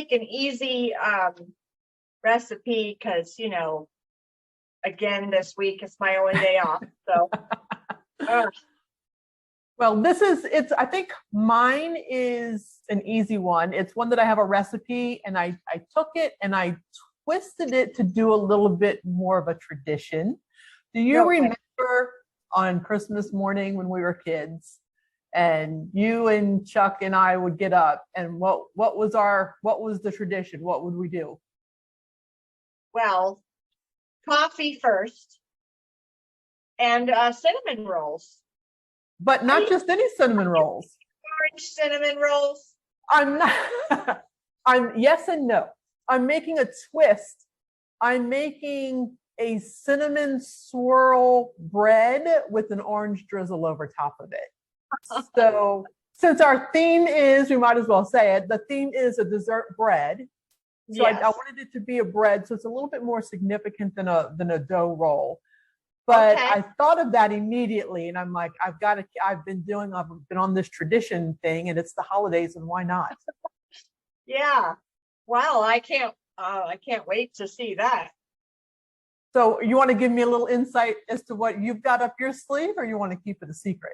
make an easy recipe because, you know, again, this week is my only day off. So, well, I think mine is an easy one. It's one that I have a recipe and I took it and I twisted it to do a little bit more of a tradition. Do you remember on Christmas morning when we were kids and you and Chuck and I would get up and what was the tradition? What would we do? Well, coffee first and cinnamon rolls. But not just any cinnamon rolls. Orange cinnamon rolls. I'm not. Yes and no. I'm making a twist. I'm making a cinnamon swirl bread with an orange drizzle over top of it. So since our theme is, we might as well say it, the theme is a dessert bread. So yes. I wanted it to be a bread, so it's a little bit more significant than a dough roll. But okay. I thought of that immediately, and I'm like, I've been on this tradition thing, and it's the holidays, and why not? Yeah. Well, I can't wait to see that. So you want to give me a little insight as to what you've got up your sleeve, or you want to keep it a secret?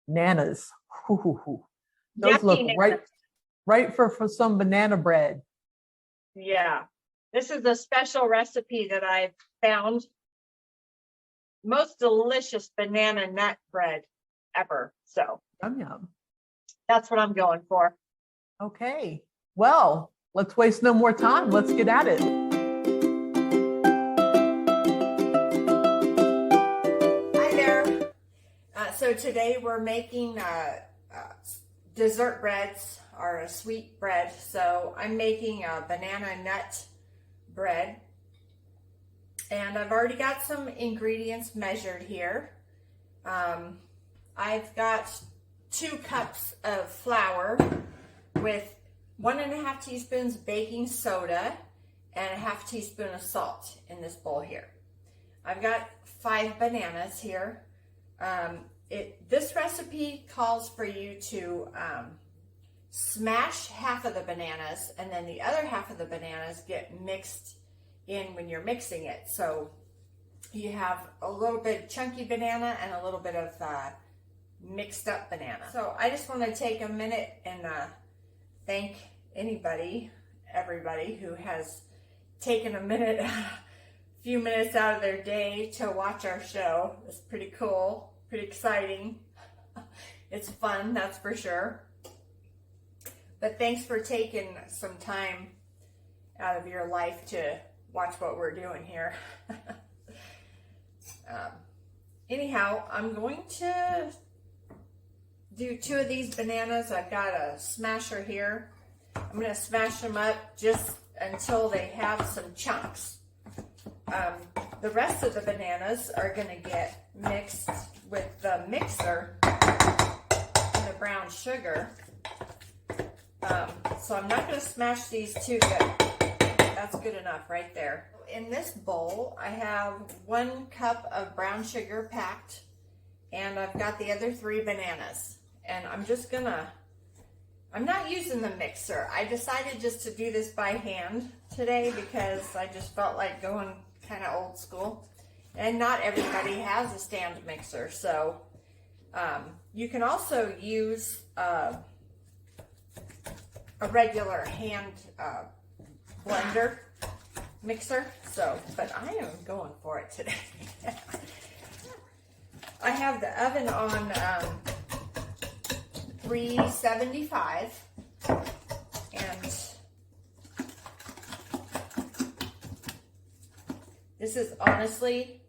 Bananas. Those look right for some banana bread. Yeah. This is a special recipe that I've found. Most delicious banana nut bread ever. So yum. That's what I'm going for. Okay. Well, let's waste no more time. Let's get at it. Hi there. So today we're making dessert breads or a sweet bread. So I'm making a banana nut bread. And I've already got some ingredients measured here. I've got 2 cups of flour with 1.5 teaspoons baking soda and a 1/2 teaspoon of salt in this bowl here. I've got 5 bananas here. This recipe calls for you to smash half of the bananas and then the other half of the bananas get mixed in when you're mixing it. So you have a little bit chunky banana and a little bit of mixed up banana. So I just want to take a minute and thank everybody who has taken a few minutes out of their day to watch our show. It's pretty cool, pretty exciting. It's fun, that's for sure. But thanks for taking some time out of your life to watch what we're doing here. Anyhow, I'm going to do 2 of these bananas. I've got a smasher here. I'm going to smash them up just until they have some chunks. The rest of the bananas are going to get mixed with the mixer and the brown sugar. So I'm not going to smash these 2 good. That's good enough right there. In this bowl, I have 1 cup of brown sugar packed, and I've got the other 3 bananas. And I'm not using the mixer. I decided just to do this by hand today because I just felt like going kind of old school. And not everybody has a stand mixer. So you can also use a regular hand blender mixer, but I am going for it today. I have the oven on 375 and this is honestly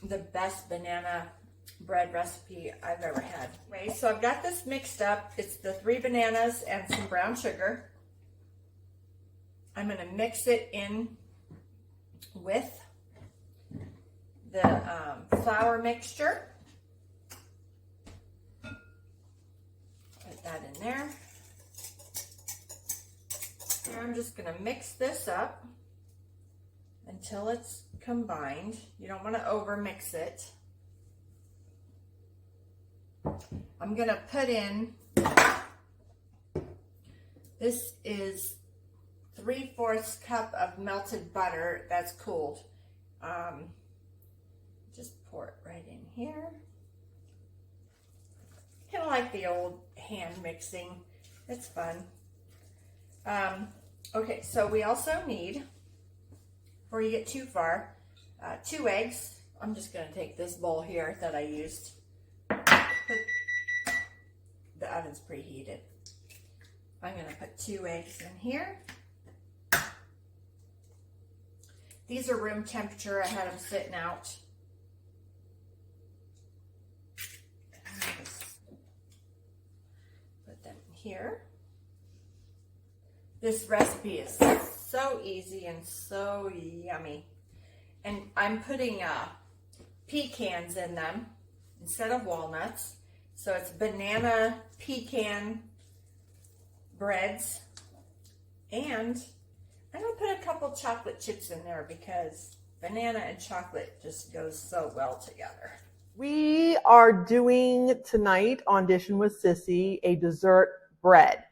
the best banana bread recipe I've ever had. Okay, so I've got this mixed up. It's the 3 bananas and some brown sugar. I'm going to mix it in with the flour mixture. Put that in there. And I'm just going to mix this up until it's combined. You don't want to over mix it. I'm going to put in This is 3/4 cup of melted butter that's cooled. Just pour it right in here. Kind of like the old hand mixing. It's fun. Okay, so we also need, before you get too far, 2 eggs. I'm just going to take this bowl here that I used. The oven's preheated. I'm going to put 2 eggs in here. These are room temperature. I had them sitting out. Put them here. This recipe is so easy and so yummy. And I'm putting pecans in them instead of walnuts. So it's banana pecan breads. And I'm going to put a couple chocolate chips in there because banana and chocolate just goes so well together. We are doing tonight on Dishin' with Sissy a dessert bread.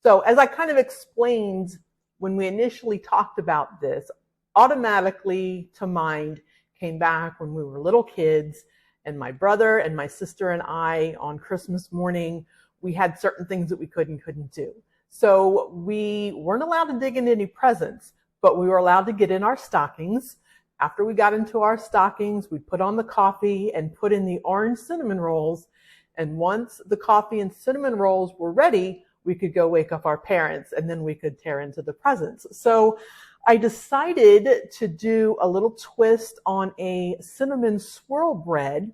So as I kind of explained when we initially talked about this, automatically to mind came back when we were little kids and my brother and my sister and I on Christmas morning, we had certain things that we couldn't do. So we weren't allowed to dig into any presents, but we were allowed to get in our stockings. After we got into our stockings, we put on the coffee and put in the orange cinnamon rolls. And once the coffee and cinnamon rolls were ready, we could go wake up our parents and then we could tear into the presents. So I decided to do a little twist on a cinnamon swirl bread,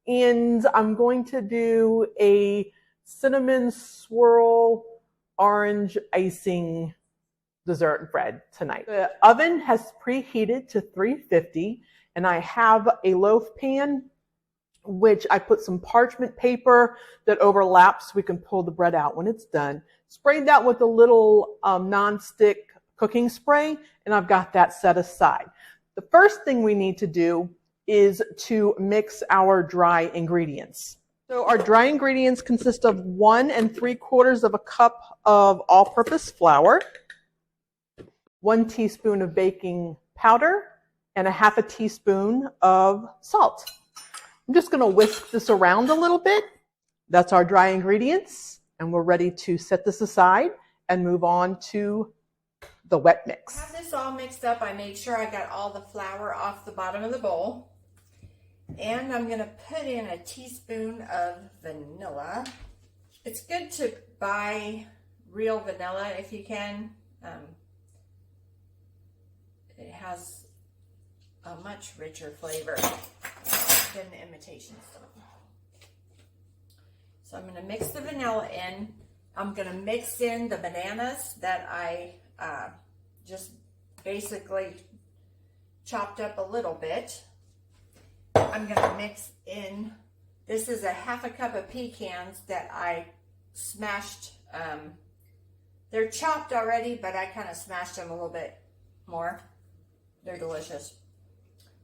and I'm going to do a cinnamon swirl orange icing dessert bread tonight. The oven has preheated to 350, and I have a loaf pan which I put some parchment paper that overlaps so we can pull the bread out when it's done. Sprayed that with a little non-stick cooking spray, and I've got that set aside. The first thing we need to do is to mix our dry ingredients. So our dry ingredients consist of 1 3/4 cup of all-purpose flour, 1 teaspoon of baking powder, and 1/2 teaspoon of salt. I'm just going to whisk this around a little bit. That's our dry ingredients, and we're ready to set this aside and move on to the wet mix. I have this all mixed up. I made sure I got all the flour off the bottom of the bowl. And I'm going to put in a teaspoon of vanilla. It's good to buy real vanilla if you can. It has a much richer flavor than the imitation stuff. So I'm going to mix the vanilla in. I'm going to mix in the bananas that I just basically chopped up a little bit. I'm going to mix in, this is a 1/2 cup of pecans that I smashed. They're chopped already, but I kind of smashed them a little bit more. They're delicious.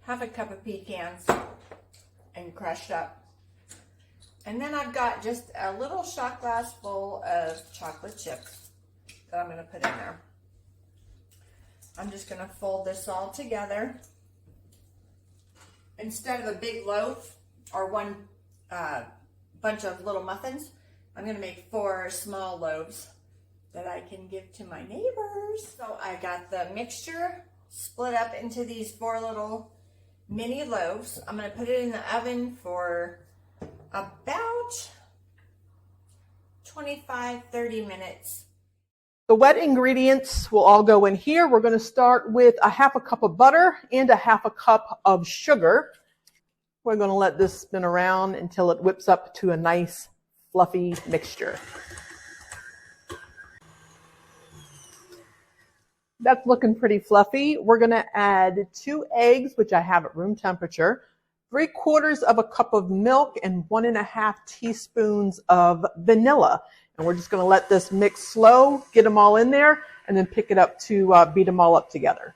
1/2 cup of pecans and crushed up. And then I've got just a little shot glass full of chocolate chips that I'm going to put in there. I'm just going to fold this all together. Instead of a big loaf or one bunch of little muffins, I'm going to make 4 small loaves that I can give to my neighbors. So I got the mixture split up into these 4 little mini loaves. I'm going to put it in the oven for about 25-30 minutes. The wet ingredients will all go in here. We're going to start with a 1/2 cup of butter and a 1/2 cup of sugar. We're going to let this spin around until it whips up to a nice fluffy mixture. That's looking pretty fluffy. We're going to add 2 eggs, which I have at room temperature, 3/4 cup of milk, and 1 1/2 teaspoons of vanilla. And we're just going to let this mix slow, get them all in there, and then pick it up to beat them all up together.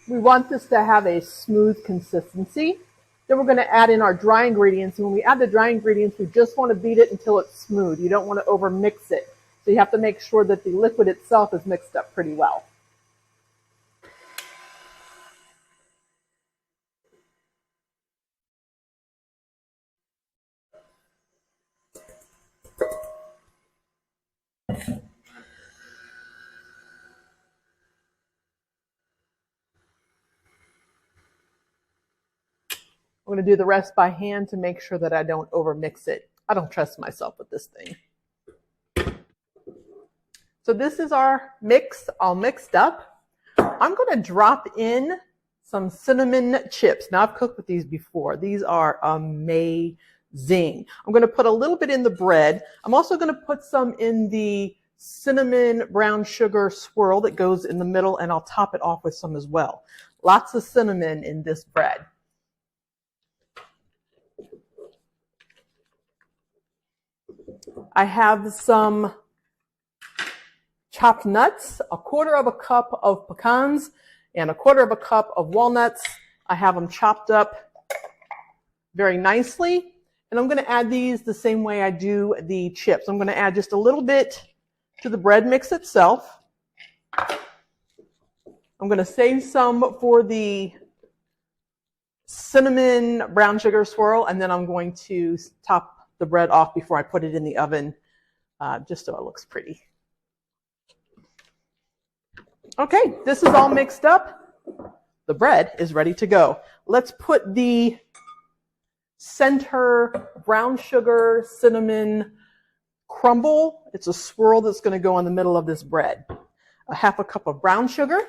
We want this to have a smooth consistency. Then we're going to add in our dry ingredients. And when we add the dry ingredients, we just want to beat it until it's smooth. You don't want to over mix it. So you have to make sure that the liquid itself is mixed up pretty well. I'm going to do the rest by hand to make sure that I don't overmix it. I don't trust myself with this thing. So this is our mix all mixed up. I'm going to drop in some cinnamon chips. Now I've cooked with these before. These are amazing. I'm going to put a little bit in the bread. I'm also going to put some in the cinnamon brown sugar swirl that goes in the middle, and I'll top it off with some as well. Lots of cinnamon in this bread. I have some chopped nuts, a quarter of a cup of pecans, and a quarter of a cup of walnuts. I have them chopped up very nicely. And I'm going to add these the same way I do the chips. I'm going to add just a little bit to the bread mix itself. I'm going to save some for the cinnamon brown sugar swirl, and then I'm going to top the bread off before I put it in the oven, just so it looks pretty. Okay, this is all mixed up. The bread is ready to go. Let's put the center brown sugar cinnamon crumble. It's a swirl that's going to go in the middle of this bread. A half a cup of brown sugar.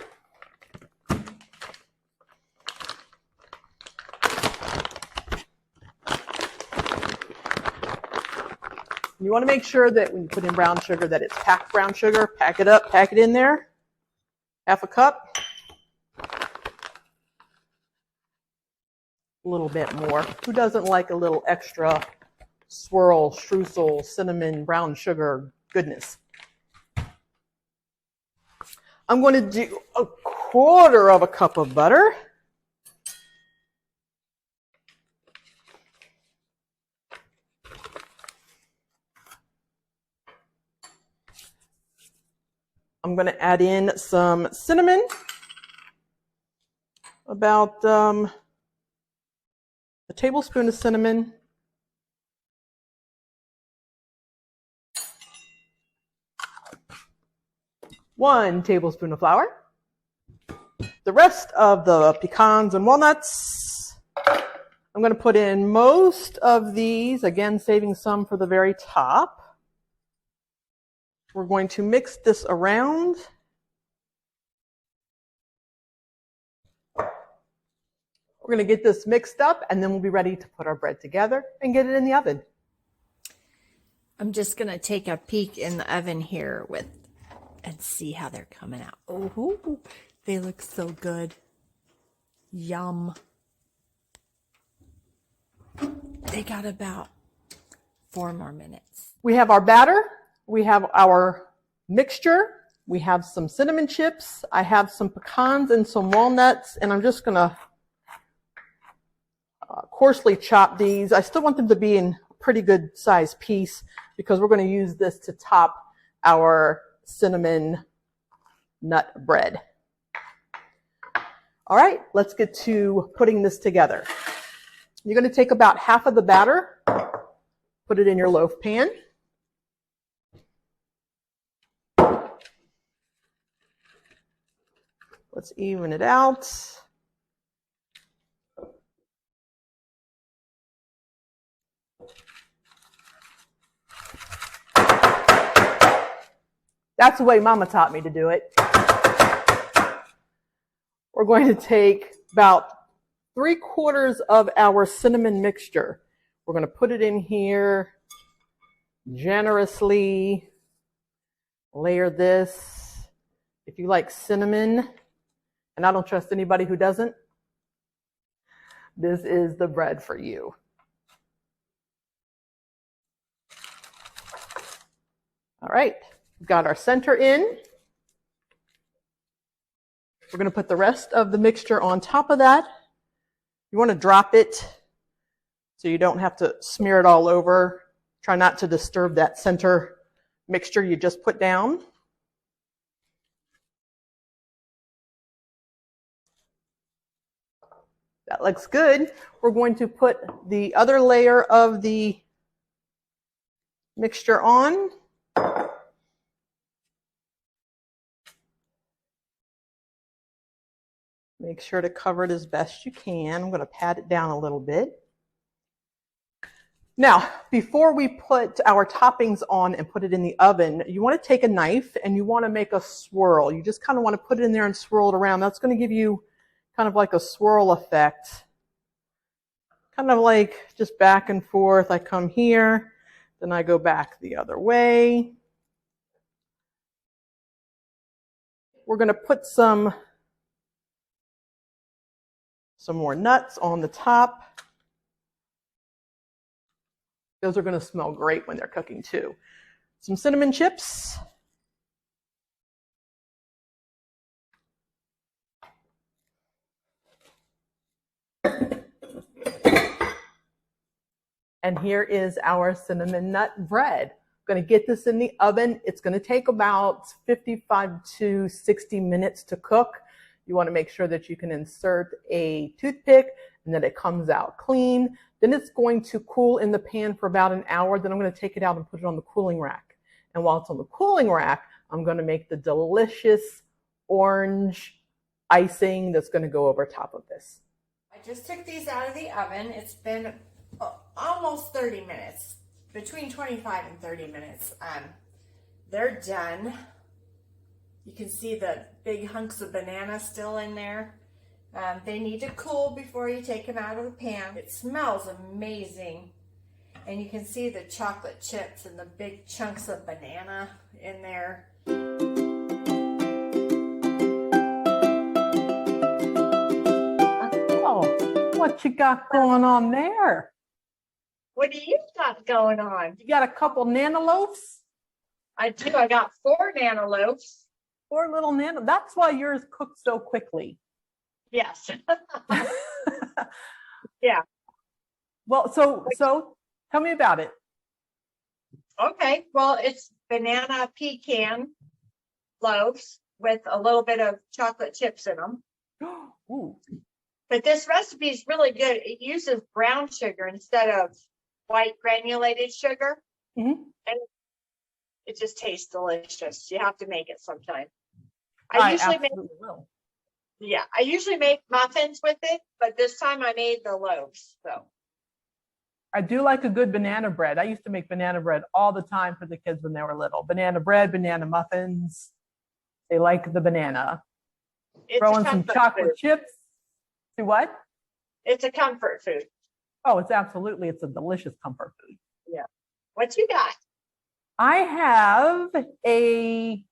You want to make sure that when you put in brown sugar that it's packed brown sugar. Pack it up, pack it in there. Half a cup. A little bit more. Who doesn't like a little extra swirl, streusel, cinnamon, brown sugar goodness? I'm going to do a quarter of a cup of butter. I'm going to add in some cinnamon, about a tablespoon of cinnamon, one tablespoon of flour, the rest of the pecans and walnuts. I'm going to put in most of these, again saving some for the very top. We're going to mix this around. We're going to get this mixed up, and then we'll be ready to put our bread together and get it in the oven. I'm just going to take a peek in the oven here and see how they're coming out. Oh, they look so good. Yum. They got about 4 more minutes. We have our batter. We have our mixture. We have some cinnamon chips. I have some pecans and some walnuts, and I'm just going to coarsely chop these. I still want them to be in a pretty good size piece because we're going to use this to top our cinnamon nut bread. All right, let's get to putting this together. You're going to take about half of the batter, put it in your loaf pan. Let's even it out. That's the way Mama taught me to do it. We're going to take about 3/4 of our cinnamon mixture. We're going to put it in here generously. Layer this. If you like cinnamon, and I don't trust anybody who doesn't, this is the bread for you. All right, we've got our center in. We're going to put the rest of the mixture on top of that. You want to drop it so you don't have to smear it all over. Try not to disturb that center mixture you just put down. That looks good. We're going to put the other layer of the mixture on. Make sure to cover it as best you can. I'm going to pat it down a little bit. Now, before we put our toppings on and put it in the oven, you want to take a knife and you want to make a swirl. You just kind of want to put it in there and swirl it around. That's going to give you kind of like a swirl effect. Kind of like just back and forth. I come here, then I go back the other way. We're going to put some more nuts on the top. Those are going to smell great when they're cooking too. Some cinnamon chips. And here is our cinnamon nut bread. I'm going to get this in the oven. It's going to take about 55 to 60 minutes to cook. You want to make sure that you can insert a toothpick and that it comes out clean. Then it's going to cool in the pan for about an hour. Then I'm going to take it out and put it on the cooling rack. And while it's on the cooling rack, I'm going to make the delicious orange icing that's going to go over top of this. I just took these out of the oven. It's been almost 30 minutes, between 25 and 30 minutes. They're done. You can see the big hunks of banana still in there. They need to cool before you take them out of the pan. It smells amazing. And you can see the chocolate chips and the big chunks of banana in there. Oh, what you got going on there? What do you got going on? You got a couple nano loaves? I do. I got 4 nano loaves. 4 little nano. That's why yours cooked so quickly. Yes. Yeah. Well, so tell me about it. Okay. Well, it's banana pecan loaves with a little bit of chocolate chips in them. Ooh. But this recipe is really good. It uses brown sugar instead of white granulated sugar. Mm-hmm. And it just tastes delicious. You have to make it sometime. I usually absolutely will. Yeah, I usually make muffins with it, but this time I made the loaves. So I do like a good banana bread. I used to make banana bread all the time for the kids when they were little. Banana bread, banana muffins. They like the banana. it's Throw a in some comfort chocolate food. chips. See what? It's a comfort food. Oh, it's a delicious comfort food. Yeah. What you got? I have a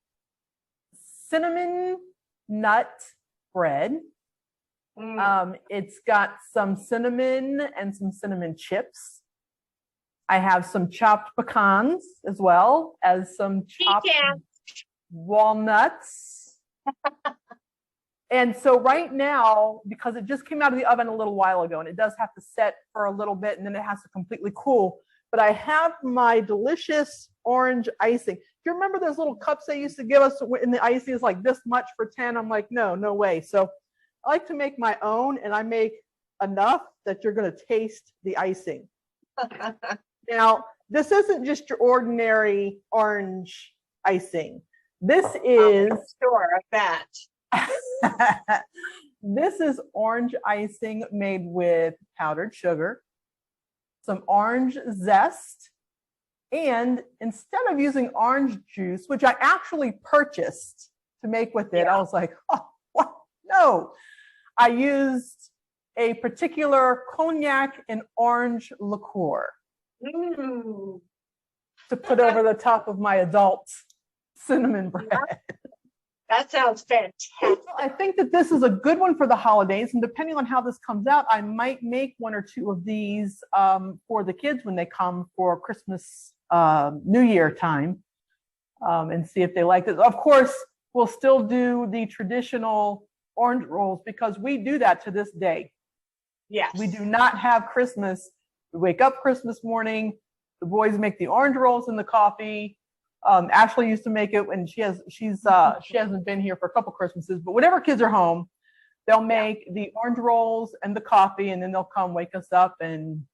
cinnamon nut bread. It's got some cinnamon and some cinnamon chips. I have some chopped pecans as well as some chopped Pecan. walnuts. And so right now, because it just came out of the oven a little while ago, and it does have to set for a little bit, and then it has to completely cool. But I have my delicious orange icing. Do you remember those little cups they used to give us in the icing is like this much for 10? I'm like, no way. So I like to make my own, and I make enough that you're going to taste the icing. Now, this isn't just your ordinary orange icing. This is Sure of that. this is orange icing made with powdered sugar, some orange zest, and instead of using orange juice, which I actually purchased to make with it, I was like, oh, what? No. I used a particular cognac and orange liqueur to put over the top of my adult cinnamon bread. That sounds fantastic. I think that this is a good one for the holidays, and depending on how this comes out, I might make 1 or 2 of these for the kids when they come for Christmas, New Year time, and see if they like this. Of course, we'll still do the traditional orange rolls because we do that to this day. Yes. We do not have Christmas. We wake up Christmas morning, the boys make the orange rolls and the coffee. Ashley used to make it when she hasn't been here for a couple Christmases, but whenever kids are home, they'll make the orange rolls and the coffee, and then they'll come wake us up and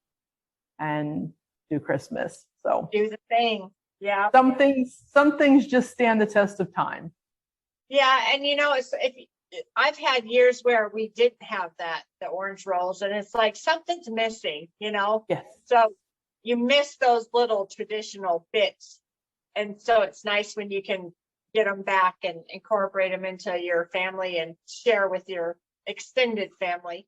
do Christmas. So Do the thing. Yeah. some things just stand the test of time. Yeah, and I've had years where we didn't have the orange rolls, and it's like something's missing, Yes. So you miss those little traditional bits. And so it's nice when you can get them back and incorporate them into your family and share with your extended family.